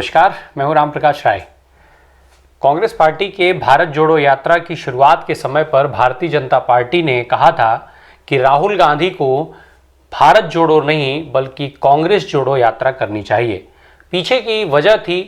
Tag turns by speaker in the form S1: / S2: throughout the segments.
S1: नमस्कार, मैं हूं राम प्रकाश राय। कांग्रेस पार्टी के भारत जोड़ो यात्रा की शुरुआत के समय पर भारतीय जनता पार्टी ने कहा था कि राहुल गांधी को भारत जोड़ो नहीं बल्कि कांग्रेस जोड़ो यात्रा करनी चाहिए। पीछे की वजह थी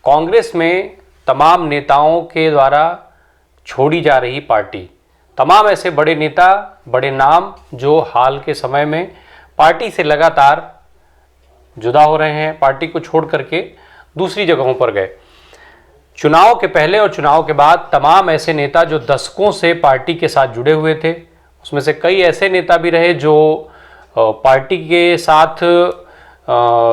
S1: कांग्रेस में तमाम नेताओं के द्वारा छोड़ी जा रही पार्टी, तमाम ऐसे बड़े नेता, बड़े नाम जो हाल के समय में पार्टी से लगातार जुदा हो रहे हैं, पार्टी को छोड़ करके दूसरी जगहों पर गए। चुनाव के पहले और चुनाव के बाद तमाम ऐसे नेता जो दशकों से पार्टी के साथ जुड़े हुए थे, उसमें से कई ऐसे नेता भी रहे जो पार्टी के साथ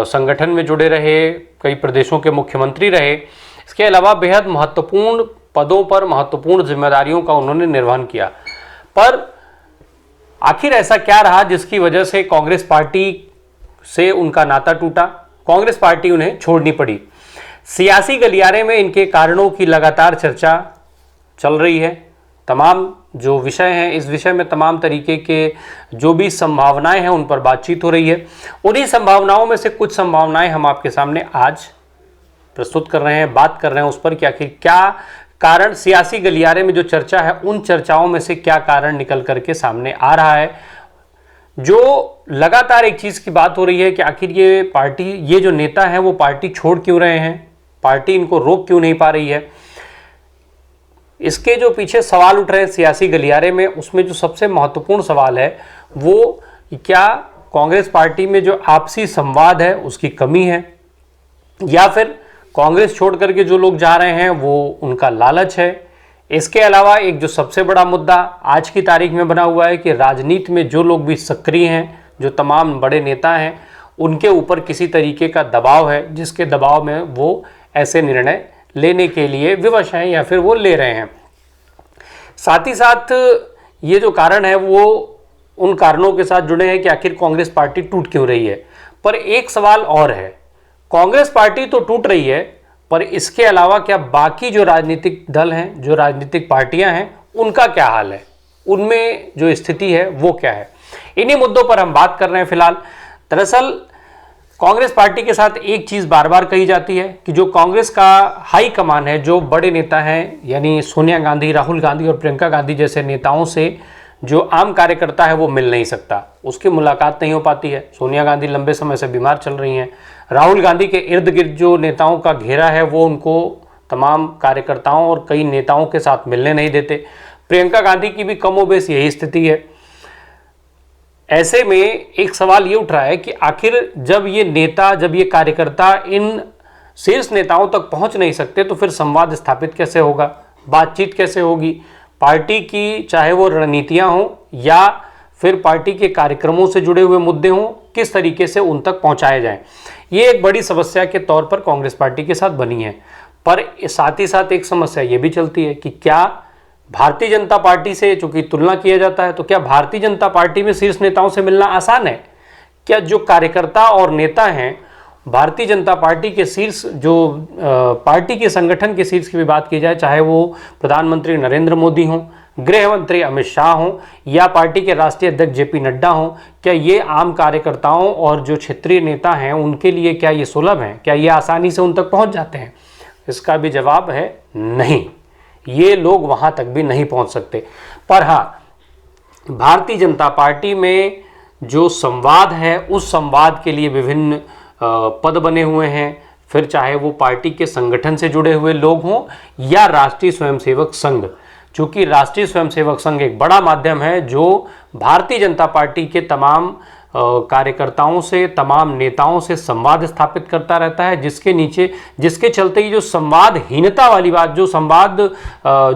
S1: संगठन में जुड़े रहे, कई प्रदेशों के मुख्यमंत्री रहे। इसके अलावा बेहद महत्वपूर्ण पदों पर महत्वपूर्ण जिम्मेदारियों का उन्होंने निर्वहन किया। पर आखिर ऐसा क्या रहा जिसकी वजह से कांग्रेस पार्टी से उनका नाता टूटा, कांग्रेस पार्टी उन्हें छोड़नी पड़ी? सियासी गलियारे में इनके कारणों की लगातार चर्चा चल रही है। तमाम जो विषय हैं, इस विषय में तमाम तरीके के जो भी संभावनाएं हैं उन पर बातचीत हो रही है। उन्हीं संभावनाओं में से कुछ संभावनाएं हम आपके सामने आज प्रस्तुत कर रहे हैं, बात कर रहे हैं उस पर कि आखिर क्या कारण, सियासी गलियारे में जो चर्चा है उन चर्चाओं में से क्या कारण निकल करके सामने आ रहा है। जो लगातार एक चीज़ की बात हो रही है कि आखिर ये पार्टी, ये जो नेता हैं वो पार्टी छोड़ क्यों रहे हैं, पार्टी इनको रोक क्यों नहीं पा रही है। इसके जो पीछे सवाल उठ रहे हैं सियासी गलियारे में, उसमें जो सबसे महत्वपूर्ण सवाल है वो क्या कांग्रेस पार्टी में जो आपसी संवाद है उसकी कमी है, या फिर कांग्रेस छोड़ करके जो लोग जा रहे हैं वो उनका लालच है। इसके अलावा एक जो सबसे बड़ा मुद्दा आज की तारीख में बना हुआ है कि राजनीति में जो लोग भी सक्रिय हैं, जो तमाम बड़े नेता हैं, उनके ऊपर किसी तरीके का दबाव है, जिसके दबाव में वो ऐसे निर्णय लेने के लिए विवश हैं या फिर वो ले रहे हैं। साथ ही साथ ये जो कारण है वो उन कारणों के साथ जुड़े हैं कि आखिर कांग्रेस पार्टी टूट क्यों रही है। पर एक सवाल और है, कांग्रेस पार्टी तो टूट रही है, पर इसके अलावा क्या बाकी जो राजनीतिक दल हैं, जो राजनीतिक पार्टियां हैं, उनका क्या हाल है, उनमें जो स्थिति है वो क्या है? इन्हीं मुद्दों पर हम बात कर रहे हैं फिलहाल। दरअसल कांग्रेस पार्टी के साथ एक चीज़ बार बार कही जाती है कि जो कांग्रेस का हाई कमान है, जो बड़े नेता हैं यानी सोनिया गांधी, राहुल गांधी और प्रियंका गांधी जैसे नेताओं से जो आम कार्यकर्ता है वो मिल नहीं सकता, उसकी मुलाकात नहीं हो पाती है। सोनिया गांधी लंबे समय से बीमार चल रही हैं। राहुल गांधी के इर्द गिर्द जो नेताओं का घेरा है वो उनको तमाम कार्यकर्ताओं और कई नेताओं के साथ मिलने नहीं देते। प्रियंका गांधी की भी कमोबेश यही स्थिति है। ऐसे में एक सवाल ये उठ रहा है कि आखिर जब ये नेता, जब ये कार्यकर्ता इन शीर्ष नेताओं तक पहुंच नहीं सकते तो फिर संवाद स्थापित कैसे होगा, बातचीत कैसे होगी? पार्टी की चाहे वो रणनीतियां हों या फिर पार्टी के कार्यक्रमों से जुड़े हुए मुद्दे हों, किस तरीके से उन तक पहुंचाए जाएं, ये एक बड़ी समस्या के तौर पर कांग्रेस पार्टी के साथ बनी है। पर साथ ही साथ एक समस्या ये भी चलती है कि क्या भारतीय जनता पार्टी से चूंकि तुलना किया जाता है, तो क्या भारतीय जनता पार्टी में शीर्ष नेताओं से मिलना आसान है? क्या जो कार्यकर्ता और नेता हैं भारतीय जनता पार्टी के शीर्ष, जो पार्टी के संगठन के शीर्ष की भी बात की जाए, चाहे वो प्रधानमंत्री नरेंद्र मोदी हों, गृह मंत्री अमित शाह हों या पार्टी के राष्ट्रीय अध्यक्ष जेपी नड्डा हों, क्या ये आम कार्यकर्ताओं और जो क्षेत्रीय नेता हैं उनके लिए क्या ये सुलभ हैं? क्या ये आसानी से उन तक पहुंच जाते हैं? इसका भी जवाब है नहीं, ये लोग वहां तक भी नहीं पहुंच सकते। पर हाँ, भारतीय जनता पार्टी में जो संवाद है उस संवाद के लिए विभिन्न पद बने हुए हैं, फिर चाहे वो पार्टी के संगठन से जुड़े हुए लोग हों या राष्ट्रीय स्वयंसेवक संघ। चूंकि राष्ट्रीय स्वयंसेवक संघ एक बड़ा माध्यम है जो भारतीय जनता पार्टी के तमाम कार्यकर्ताओं से, तमाम नेताओं से संवाद स्थापित करता रहता है, जिसके चलते ही जो संवादहीनता वाली बात,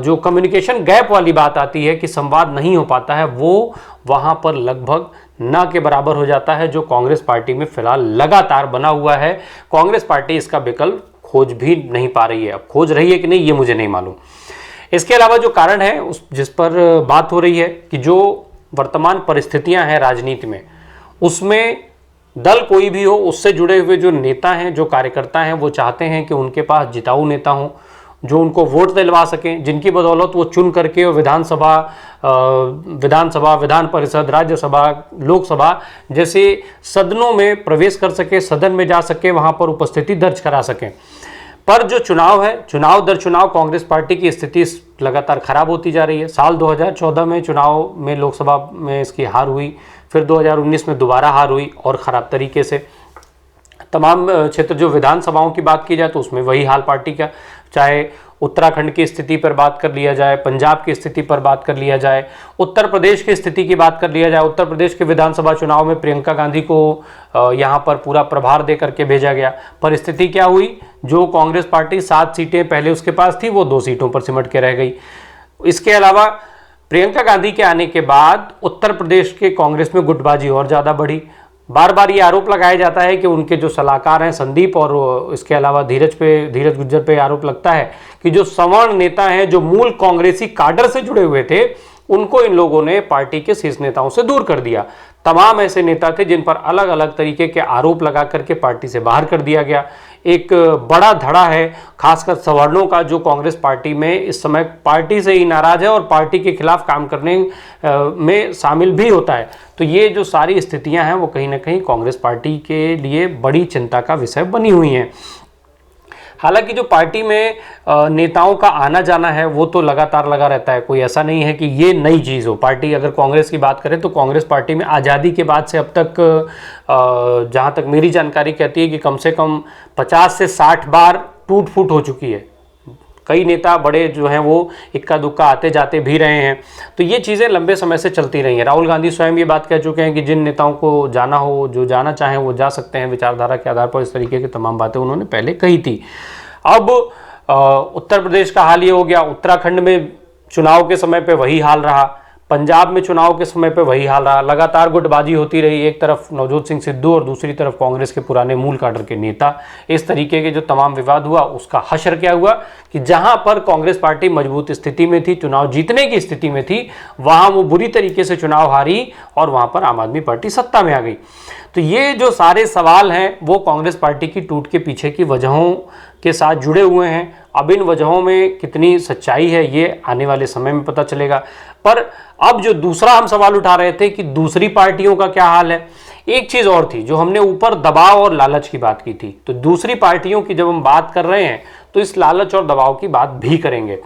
S1: जो कम्युनिकेशन गैप वाली बात आती है कि संवाद नहीं हो पाता है, वो वहाँ पर लगभग ना के बराबर हो जाता है, जो कांग्रेस पार्टी में फिलहाल लगातार बना हुआ है। कांग्रेस पार्टी इसका विकल्प खोज भी नहीं पा रही है। अब खोज रही है कि नहीं ये मुझे नहीं मालूम। इसके अलावा जो कारण है जिस पर बात हो रही है कि जो वर्तमान परिस्थितियां हैं राजनीति में, उसमें दल कोई भी हो, उससे जुड़े हुए जो नेता हैं, जो कार्यकर्ता हैं, वो चाहते हैं कि उनके पास जिताऊ नेता हों, जो उनको वोट दिलवा सकें, जिनकी बदौलत वो चुन करके और विधानसभा, विधान परिषद, राज्यसभा, लोकसभा जैसे सदनों में प्रवेश कर सके, सदन में जा सके, वहां पर उपस्थिति दर्ज करा सकें। पर जो चुनाव है, चुनाव दर चुनाव कांग्रेस पार्टी की स्थिति लगातार खराब होती जा रही है। साल 2014 में चुनाव में लोकसभा में इसकी हार हुई, फिर 2019 में दोबारा हार हुई और ख़राब तरीके से। तमाम क्षेत्र, जो विधानसभाओं की बात की जाए तो उसमें वही हाल पार्टी का, चाहे उत्तराखंड की स्थिति पर बात कर लिया जाए, पंजाब की स्थिति पर बात कर लिया जाए, उत्तर प्रदेश की स्थिति की बात कर लिया जाए। उत्तर प्रदेश के विधानसभा चुनाव में प्रियंका गांधी को यहाँ पर पूरा प्रभार दे करके भेजा गया, पर स्थिति क्या हुई, जो कांग्रेस पार्टी 7 सीटें पहले उसके पास थी वो 2 सीटों पर सिमट के रह गई। इसके अलावा प्रियंका गांधी के आने के बाद उत्तर प्रदेश के कांग्रेस में गुटबाजी और ज़्यादा बढ़ी। बार बार ये आरोप लगाया जाता है कि उनके जो सलाहकार हैं संदीप, और इसके अलावा धीरज गुज्जर पे आरोप लगता है कि जो सवर्ण नेता हैं, जो मूल कांग्रेसी काडर से जुड़े हुए थे, उनको इन लोगों ने पार्टी के शीर्ष नेताओं से दूर कर दिया। तमाम ऐसे नेता थे जिन पर अलग अलग तरीके के आरोप लगा करके पार्टी से बाहर कर दिया गया। एक बड़ा धड़ा है खासकर सवर्णों का, जो कांग्रेस पार्टी में इस समय पार्टी से ही नाराज है और पार्टी के खिलाफ काम करने में शामिल भी होता है। तो ये जो सारी स्थितियां हैं वो कहीं ना कहीं कांग्रेस पार्टी के लिए बड़ी चिंता का विषय बनी हुई हैं। हालांकि जो पार्टी में नेताओं का आना जाना है वो तो लगातार लगा रहता है, कोई ऐसा नहीं है कि ये नई चीज़ हो। पार्टी, अगर कांग्रेस की बात करें तो कांग्रेस पार्टी में आज़ादी के बाद से अब तक जहाँ तक मेरी जानकारी कहती है कि कम से कम 50 से 60 बार टूट फूट हो चुकी है। कई नेता बड़े जो हैं वो इक्का दुक्का आते जाते भी रहे हैं, तो ये चीज़ें लंबे समय से चलती रही हैं। राहुल गांधी स्वयं ये बात कह चुके हैं कि जिन नेताओं को जाना हो, जो जाना चाहें वो जा सकते हैं विचारधारा के आधार पर। इस तरीके की तमाम बातें उन्होंने पहले कही थी। अब उत्तर प्रदेश का हाल ये हो गया, उत्तराखंड में चुनाव के समय पे वही हाल रहा, पंजाब में चुनाव के समय पे वही हाल रहा। लगातार गुटबाजी होती रही, एक तरफ नवजोत सिंह सिद्धू और दूसरी तरफ कांग्रेस के पुराने मूल काडर के नेता। इस तरीके के जो तमाम विवाद हुआ उसका हश्र क्या हुआ कि जहां पर कांग्रेस पार्टी मजबूत स्थिति में थी, चुनाव जीतने की स्थिति में थी, वहां वो बुरी तरीके से चुनाव हारी और वहां पर आम आदमी पार्टी सत्ता में आ गई। तो ये जो सारे सवाल हैं वो कांग्रेस पार्टी की टूट के पीछे की वजहों के साथ जुड़े हुए हैं। अब इन वजहों में कितनी सच्चाई है ये आने वाले समय में पता चलेगा। पर अब जो दूसरा हम सवाल उठा रहे थे कि दूसरी पार्टियों का क्या हाल है, एक चीज और थी जो हमने ऊपर दबाव और लालच की बात की थी, तो दूसरी पार्टियों की जब हम बात कर रहे हैं तो इस लालच और दबाव की बात भी करेंगे।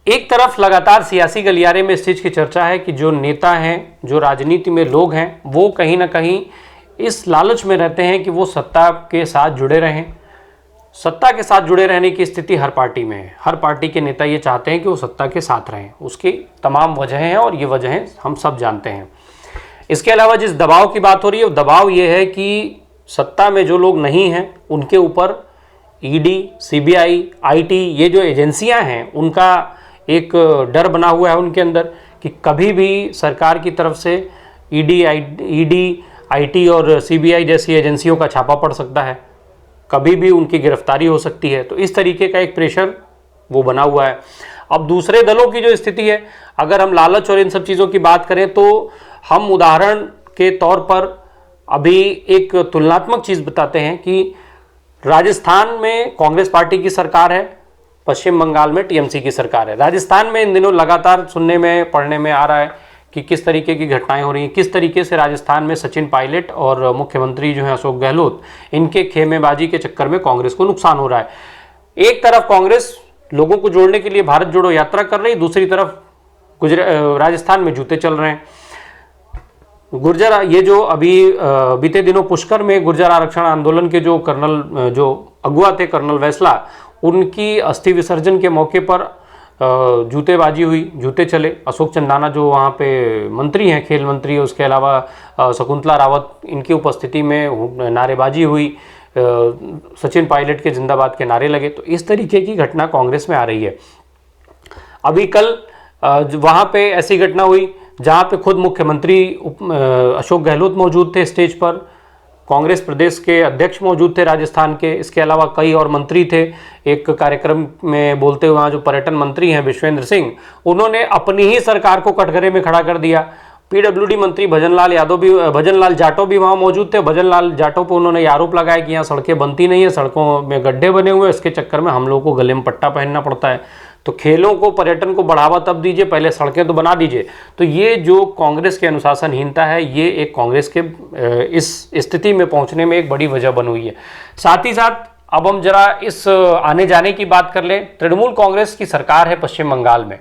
S1: एक तरफ लगातार सियासी गलियारे में इस चीज की चर्चा है कि जो नेता हैं, जो राजनीति में लोग हैं, वो कहीं ना कहीं इस लालच में रहते हैं कि वो सत्ता के साथ जुड़े रहें। सत्ता के साथ जुड़े रहने की स्थिति हर पार्टी में है। हर पार्टी के नेता ये चाहते हैं कि वो सत्ता के साथ रहें। उसकी तमाम वजहें हैं और ये वजहें हम सब जानते हैं। इसके अलावा जिस दबाव की बात हो रही है वो दबाव ये है कि सत्ता में जो लोग नहीं हैं उनके ऊपर ईडी, सीबीआई, आईटी, ये जो एजेंसियां हैं उनका एक डर बना हुआ है उनके अंदर कि कभी भी सरकार की तरफ से ईडी, आईटी और सीबीआई जैसी एजेंसियों का छापा पड़ सकता है, कभी भी उनकी गिरफ्तारी हो सकती है। तो इस तरीके का एक प्रेशर वो बना हुआ है। अब दूसरे दलों की जो स्थिति है, अगर हम लालच और इन सब चीज़ों की बात करें तो हम उदाहरण के तौर पर अभी एक तुलनात्मक चीज़ बताते हैं कि राजस्थान में कांग्रेस पार्टी की सरकार है, पश्चिम बंगाल में टीएमसी की सरकार है। राजस्थान में इन दिनों लगातार सुनने में, पढ़ने में आ रहा है कि किस तरीके की घटनाएं हो रही हैं, किस तरीके से राजस्थान में सचिन पायलट और मुख्यमंत्री जो हैं अशोक गहलोत, इनके खेमेबाजी के चक्कर में कांग्रेस को नुकसान हो रहा है। एक तरफ कांग्रेस लोगों को जोड़ने के लिए भारत जोड़ो यात्रा कर रही, दूसरी तरफ राजस्थान में जूते चल रहे हैं। गुर्जर, ये जो अभी बीते दिनों पुष्कर में गुर्जर आरक्षण आंदोलन के जो अगुआ थे कर्नल वैसला, उनकी अस्थि विसर्जन के मौके पर जूतेबाजी हुई, जूते चले। अशोक चंदाना जो वहाँ पे मंत्री हैं, खेल मंत्री, उसके अलावा शकुंतला रावत, इनकी उपस्थिति में नारेबाजी हुई, सचिन पायलट के जिंदाबाद के नारे लगे। तो इस तरीके की घटना कांग्रेस में आ रही है। अभी कल वहाँ पे ऐसी घटना हुई जहाँ पे खुद मुख्यमंत्री अशोक गहलोत मौजूद थे स्टेज पर, कांग्रेस प्रदेश के अध्यक्ष मौजूद थे राजस्थान के, इसके अलावा कई और मंत्री थे। एक कार्यक्रम में बोलते हुए वहाँ जो पर्यटन मंत्री हैं विश्वेंद्र सिंह, उन्होंने अपनी ही सरकार को कटघरे में खड़ा कर दिया। पीडब्ल्यूडी मंत्री भजनलाल जाटव भी वहां मौजूद थे। भजनलाल जाटव पर उन्होंने आरोप लगाया कि यहाँ सड़कें बनती नहीं है, सड़कों में गड्ढे बने हुए हैं, इसके चक्कर में हम लोगों को गले में पट्टा पहनना पड़ता है। तो खेलों को, पर्यटन को बढ़ावा तब दीजिए, पहले सड़कें तो बना दीजिए। तो ये जो कांग्रेस की अनुशासनहीनता है, ये एक कांग्रेस के इस स्थिति में पहुंचने में एक बड़ी वजह बन हुई है। साथ ही साथ अब हम जरा इस आने जाने की बात कर लें। तृणमूल कांग्रेस की सरकार है पश्चिम बंगाल में।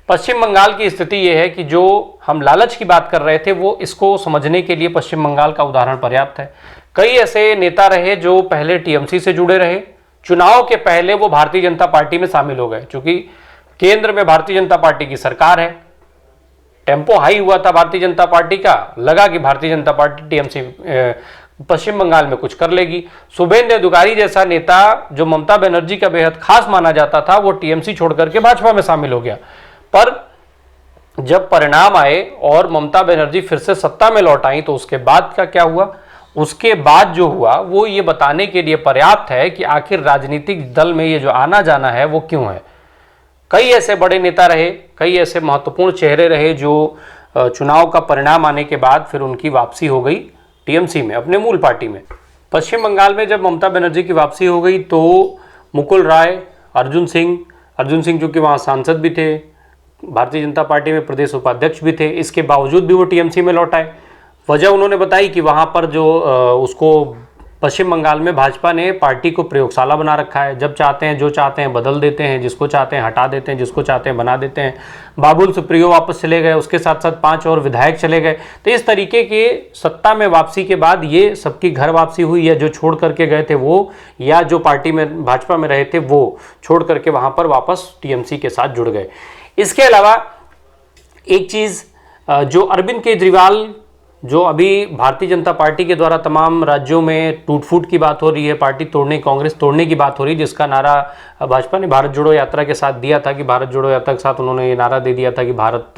S1: पश्चिम बंगाल की स्थिति यह है कि जो हम लालच की बात कर रहे थे, वो इसको समझने के लिए पश्चिम बंगाल का उदाहरण पर्याप्त है। कई ऐसे नेता रहे जो पहले टीएमसी से जुड़े रहे, चुनाव के पहले वो भारतीय जनता पार्टी में शामिल हो गए। क्योंकि केंद्र में भारतीय जनता पार्टी की सरकार है, टेम्पो हाई हुआ था भारतीय जनता पार्टी का, लगा कि भारतीय जनता पार्टी टीएमसी पश्चिम बंगाल में कुछ कर लेगी। शुभेंदु अधिकारी जैसा नेता जो ममता बनर्जी का बेहद खास माना जाता था, वो टीएमसी छोड़ करके भाजपा में शामिल हो गया। पर जब परिणाम आए और ममता बनर्जी फिर से सत्ता में लौट आई, तो उसके बाद का क्या हुआ? उसके बाद जो हुआ वो ये बताने के लिए पर्याप्त है कि आखिर राजनीतिक दल में ये जो आना जाना है वो क्यों है। कई ऐसे बड़े नेता रहे, कई ऐसे महत्वपूर्ण चेहरे रहे जो चुनाव का परिणाम आने के बाद फिर उनकी वापसी हो गई टीएमसी में, अपने मूल पार्टी में। पश्चिम बंगाल में जब ममता बनर्जी की वापसी हो गई तो मुकुल राय, अर्जुन सिंह जो कि वहाँ सांसद भी थे, भारतीय जनता पार्टी में प्रदेश उपाध्यक्ष भी थे, इसके बावजूद भी वो टीएमसी में लौट आए। वजह उन्होंने बताई कि वहाँ पर जो उसको पश्चिम बंगाल में भाजपा ने पार्टी को प्रयोगशाला बना रखा है। जब चाहते हैं, जो चाहते हैं बदल देते हैं, जिसको चाहते हैं हटा देते हैं, जिसको चाहते हैं बना देते हैं। बाबुल सुप्रियो वापस चले गए, उसके साथ साथ 5 और विधायक चले गए। तो इस तरीके के सत्ता में वापसी के बाद ये सबकी घर वापसी हुई, या जो छोड़ करके गए थे वो, या जो पार्टी में भाजपा में रहे थे वो छोड़ करके वहाँ पर वापस टीएमसी के साथ जुड़ गए। इसके अलावा एक चीज़ जो अरविंद केजरीवाल, जो अभी भारतीय जनता पार्टी के द्वारा तमाम राज्यों में टूट फूट की बात हो रही है, पार्टी तोड़ने, कांग्रेस तोड़ने की बात हो रही है, जिसका नारा भाजपा ने भारत जोड़ो यात्रा के साथ दिया था कि भारत जोड़ो यात्रा के साथ उन्होंने ये नारा दे दिया था कि भारत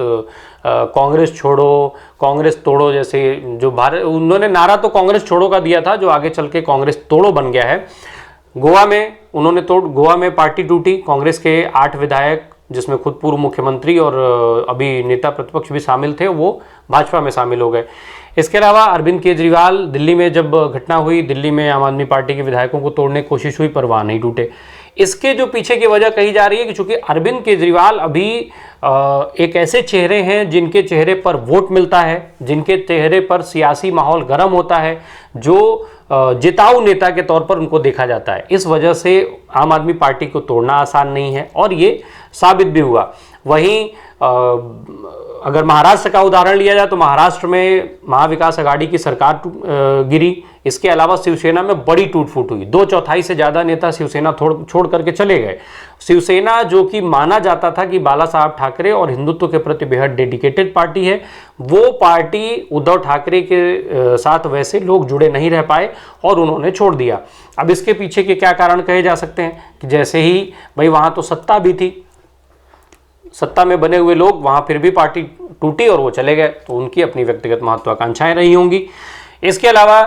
S1: कांग्रेस छोड़ो, कांग्रेस तोड़ो। जैसे जो भारत, उन्होंने नारा तो कांग्रेस छोड़ो का दिया था, जो आगे चल के कांग्रेस तोड़ो बन गया है। गोवा में उन्होंने गोवा में पार्टी टूटी, कांग्रेस के 8 विधायक, जिसमें खुद पूर्व मुख्यमंत्री और अभी नेता प्रतिपक्ष भी शामिल थे, वो भाजपा में शामिल हो गए। इसके अलावा अरविंद केजरीवाल, दिल्ली में जब घटना हुई, दिल्ली में आम आदमी पार्टी के विधायकों को तोड़ने की कोशिश हुई पर वहाँ नहीं टूटे। इसके जो पीछे की वजह कही जा रही है कि चूंकि अरविंद केजरीवाल अभी एक ऐसे चेहरे हैं जिनके चेहरे पर वोट मिलता है, जिनके चेहरे पर सियासी माहौल गर्म होता है, जो जिताऊ नेता के तौर पर उनको देखा जाता है। इस वजह से आम आदमी पार्टी को तोड़ना आसान नहीं है और ये साबित भी हुआ। वहीं अगर महाराष्ट्र का उदाहरण लिया जाए तो महाराष्ट्र में महाविकास आघाड़ी की सरकार गिरी। इसके अलावा शिवसेना में बड़ी टूट फूट हुई, 2/4 से ज़्यादा नेता शिवसेना छोड़ करके चले गए। शिवसेना जो कि माना जाता था कि बाला साहब ठाकरे और हिंदुत्व के प्रति बेहद डेडिकेटेड पार्टी है, वो पार्टी उद्धव ठाकरे के साथ वैसे लोग जुड़े नहीं रह पाए और उन्होंने छोड़ दिया। अब इसके पीछे के क्या कारण कहे जा सकते हैं कि जैसे ही भाई वहाँ तो सत्ता भी थी, सत्ता में बने हुए लोग, वहाँ फिर भी पार्टी टूटी और वो चले गए, तो उनकी अपनी व्यक्तिगत महत्वाकांक्षाएं रही होंगी। इसके अलावा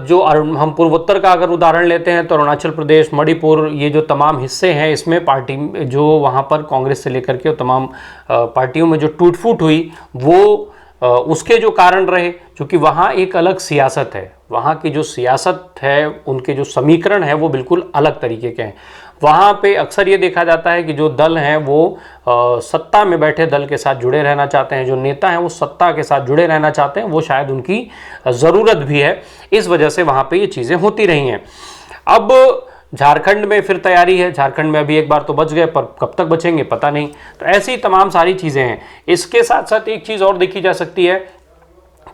S1: जो हम पूर्वोत्तर का अगर उदाहरण लेते हैं तो अरुणाचल प्रदेश, मणिपुर, ये जो तमाम हिस्से हैं, इसमें पार्टी जो वहाँ पर कांग्रेस से लेकर के तमाम पार्टियों में जो टूट फूट हुई, वो उसके जो कारण रहे, क्योंकि वहाँ एक अलग सियासत है, वहाँ की जो सियासत है, उनके जो समीकरण है वो बिल्कुल अलग तरीके के हैं। वहाँ पे अक्सर ये देखा जाता है कि जो दल हैं वो सत्ता में बैठे दल के साथ जुड़े रहना चाहते हैं, जो नेता हैं वो सत्ता के साथ जुड़े रहना चाहते हैं, वो शायद उनकी ज़रूरत भी है, इस वजह से वहाँ पे ये चीज़ें होती रही हैं। अब झारखंड में फिर तैयारी है, झारखंड में अभी एक बार तो बच गए पर कब तक बचेंगे पता नहीं। तो ऐसी तमाम सारी चीज़ें हैं। इसके साथ साथ एक चीज़ और देखी जा सकती है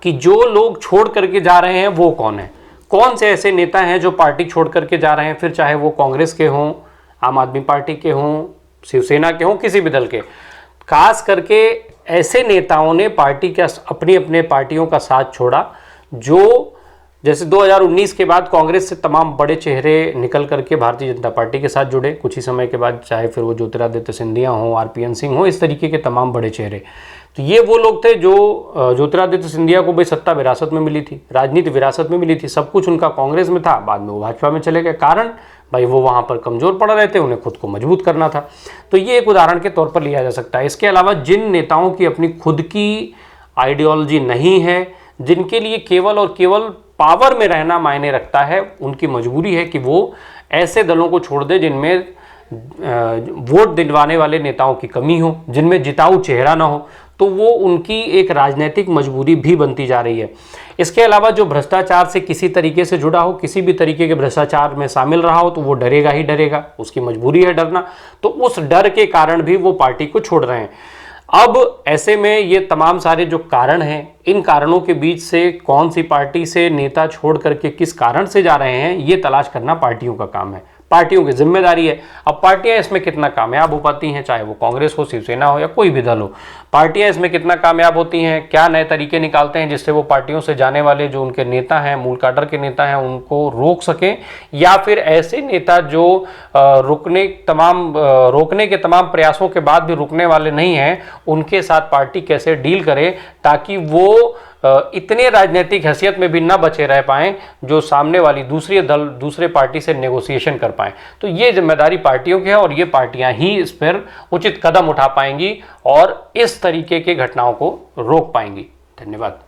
S1: कि जो लोग छोड़ करके जा रहे हैं वो कौन है, कौन से ऐसे नेता हैं जो पार्टी छोड़ करके जा रहे हैं, फिर चाहे वो कांग्रेस के हों, आम आदमी पार्टी के हों, शिवसेना के हों, किसी भी दल के। खास करके ऐसे नेताओं ने पार्टी के अपनी अपने पार्टियों का साथ छोड़ा, जो जैसे 2019 के बाद कांग्रेस से तमाम बड़े चेहरे निकल करके भारतीय जनता पार्टी के साथ जुड़े, कुछ ही समय के बाद चाहे फिर वो ज्योतिरादित्य सिंधिया हों, आरपीएन सिंह हों, इस तरीके के तमाम बड़े चेहरे। तो ये वो लोग थे जो ज्योतिरादित्य सिंधिया को भाई सत्ता विरासत में मिली थी, राजनीति विरासत में मिली थी, सब कुछ उनका कांग्रेस में था, बाद में वो भाजपा में चले गए। कारण भाई वो वहाँ पर कमज़ोर पड़ रहे थे, उन्हें खुद को मजबूत करना था। तो ये एक उदाहरण के तौर पर लिया जा सकता है। इसके अलावा जिन नेताओं की अपनी खुद की आइडियोलॉजी नहीं है, जिनके लिए केवल और केवल पावर में रहना मायने रखता है, उनकी मजबूरी है कि वो ऐसे दलों को छोड़ दे जिनमें वोट दिलवाने वाले नेताओं की कमी हो, जिनमें जिताऊ चेहरा ना हो। तो वो उनकी एक राजनीतिक मजबूरी भी बनती जा रही है। इसके अलावा जो भ्रष्टाचार से किसी तरीके से जुड़ा हो, किसी भी तरीके के भ्रष्टाचार में शामिल रहा हो, तो वो डरेगा ही डरेगा, उसकी मजबूरी है डरना। तो उस डर के कारण भी वो पार्टी को छोड़ रहे हैं। अब ऐसे में ये तमाम सारे जो कारण हैं, इन कारणों के बीच से कौन सी पार्टी से नेता छोड़ करके किस कारण से जा रहे हैं, ये तलाश करना पार्टियों का काम है, पार्टियों की जिम्मेदारी है। अब पार्टियां इसमें कितना कामयाब हो पाती हैं, चाहे वो कांग्रेस हो, शिवसेना हो या कोई भी दल हो, पार्टियां इसमें कितना कामयाब होती हैं, क्या नए तरीके निकालते हैं जिससे वो पार्टियों से जाने वाले जो उनके नेता हैं, मूल काडर के नेता हैं, उनको रोक सकें, या फिर ऐसे नेता जो रोकने के तमाम प्रयासों के बाद भी रुकने वाले नहीं हैं, उनके साथ पार्टी कैसे डील करे ताकि वो इतने राजनीतिक हैसियत में भी ना बचे रह पाएं जो सामने वाली दूसरे पार्टी से नेगोशिएशन कर पाएं। तो ये जिम्मेदारी पार्टियों की है और ये पार्टियां ही इस पर उचित कदम उठा पाएंगी और इस तरीके के घटनाओं को रोक पाएंगी। धन्यवाद।